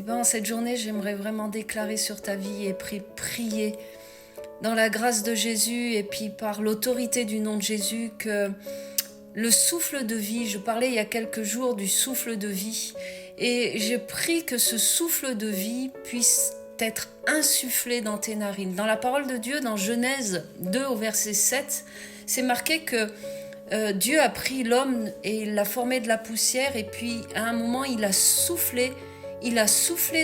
En cette journée, j'aimerais vraiment déclarer sur ta vie et prier dans la grâce de Jésus et puis par l'autorité du nom de Jésus que le souffle de vie, je parlais il y a quelques jours du souffle de vie et je prie que ce souffle de vie puisse être insufflé dans tes narines. Dans la parole de Dieu, dans Genèse 2 au verset 7, c'est marqué que Dieu a pris l'homme et il l'a formé de la poussière et puis à un moment il a soufflé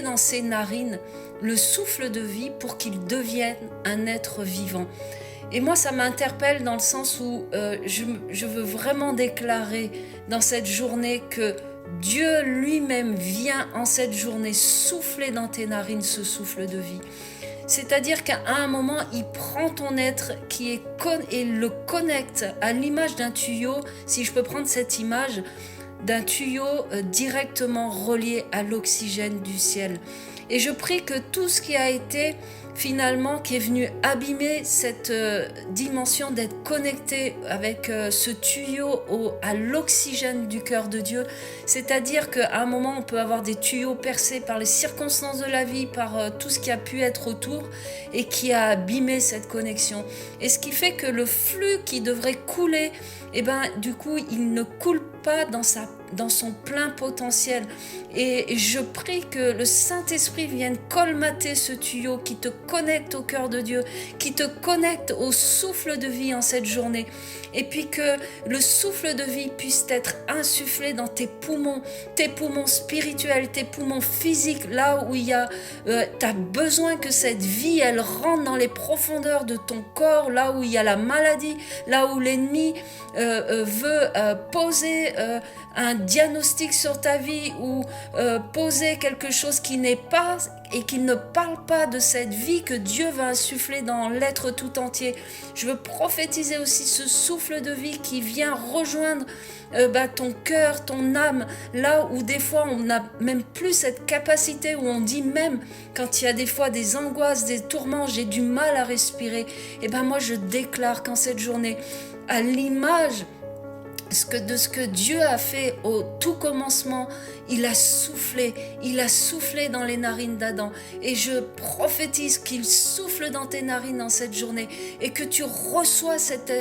dans ses narines le souffle de vie pour qu'il devienne un être vivant. Et moi, ça m'interpelle dans le sens où je veux vraiment déclarer dans cette journée que Dieu lui-même vient en cette journée souffler dans tes narines ce souffle de vie. C'est-à-dire qu'à un moment, il prend ton être et le connecte à l'image d'un tuyau, si je peux prendre cette image, d'un tuyau directement relié à l'oxygène du ciel. Et je prie que tout ce qui a été finalement, qui est venu abîmer cette dimension d'être connecté avec ce tuyau à l'oxygène du cœur de Dieu, c'est-à-dire qu'à un moment, on peut avoir des tuyaux percés par les circonstances de la vie, par tout ce qui a pu être autour et qui a abîmé cette connexion. Et ce qui fait que le flux qui devrait couler, du coup, il ne coule pas dans son plein potentiel. Et je prie que le Saint-Esprit vienne colmater ce tuyau qui te connecte au cœur de Dieu, qui te connecte au souffle de vie en cette journée. Et puis que le souffle de vie puisse être insufflé dans tes poumons spirituels, tes poumons physiques, là où tu as besoin que cette vie, elle rentre dans les profondeurs de ton corps, là où il y a la maladie, là où l'ennemi veut poser un diagnostic sur ta vie ou poser quelque chose qui n'est pas et qui ne parle pas de cette vie que Dieu va insuffler dans l'être tout entier. Je veux prophétiser aussi ce souffle de vie qui vient rejoindre ton cœur, ton âme, là où des fois on n'a même plus cette capacité, où on dit même quand il y a des fois des angoisses, des tourments, j'ai du mal à respirer. Moi je déclare qu'en cette journée, à l'image de ce que Dieu a fait au tout commencement, il a soufflé dans les narines d'Adam. Et je prophétise qu'il souffle dans tes narines dans cette journée et que tu reçois cet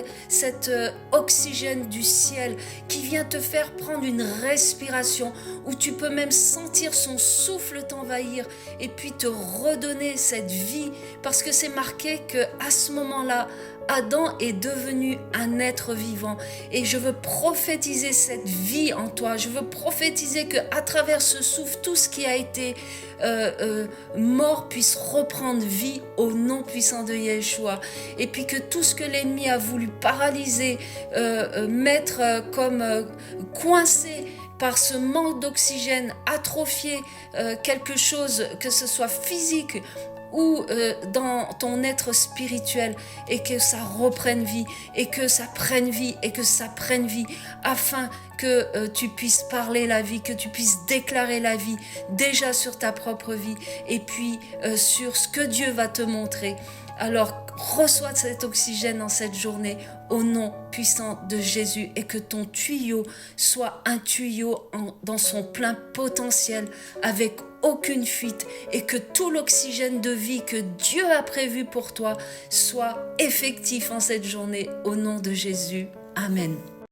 oxygène du ciel qui vient te faire prendre une respiration où tu peux même sentir son souffle t'envahir et puis te redonner cette vie, parce que c'est marqué qu'à ce moment-là, Adam est devenu un être vivant et je veux prophétiser cette vie en toi. Je veux prophétiser qu'à travers ce souffle, tout ce qui a été mort puisse reprendre vie au nom puissant de Yeshua. Et puis que tout ce que l'ennemi a voulu paralyser, mettre comme coincé par ce manque d'oxygène, atrophier quelque chose, que ce soit physique ou dans ton être spirituel, et que ça reprenne vie, et que ça prenne vie, et que ça prenne vie, afin que tu puisses parler la vie, que tu puisses déclarer la vie, déjà sur ta propre vie, et puis sur ce que Dieu va te montrer. Alors, reçois cet oxygène dans cette journée au nom puissant de Jésus, et que ton tuyau soit un tuyau dans son plein potentiel, avec aucune fuite, et que tout l'oxygène de vie que Dieu a prévu pour toi soit effectif en cette journée au nom de Jésus. Amen.